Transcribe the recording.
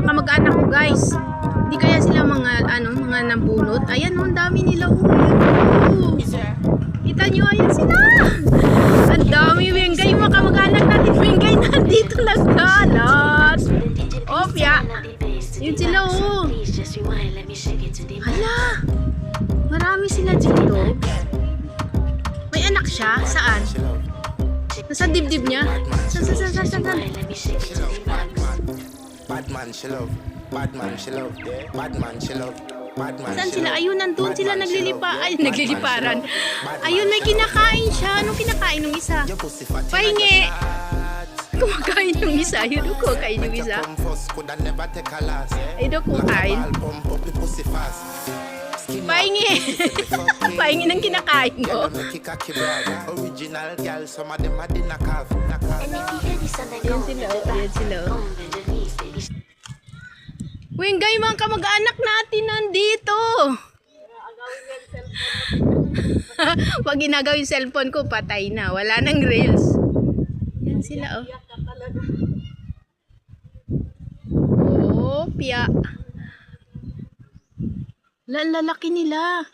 mga kamag-anak ko, guys. Hindi kaya sila mga mga nabunot. Ayan, ang dami nila. Kita nyo, ayan sila. Ang dami, Wengay. Yung mga kamag-anak natin, Wengay, nandito nagkalat. Opya. Yun sila, oh. Hala. Marami sila dito. May anak siya? Saan? Nasa dibdib niya? Saan? Badman, she love. Badman, she love. Badman, she love. Saan sila? Ayun, nandun sila nagliliparan. Ayun, may kinakain siya. Anong kinakain ng isa? Pahingi. Kumakain yung isa. Ayun, kumakain yung isa. Ayun, kumakain. Pahingi. Pahingi ng kinakain mo. Ayan sila. Ayan sila. Wengay, mga kamag-anak natin nandito. Pag ginagaw yung cellphone ko, patay na. Wala nang reels. Yan sila, oh. Oh, piya. Lalaki nila.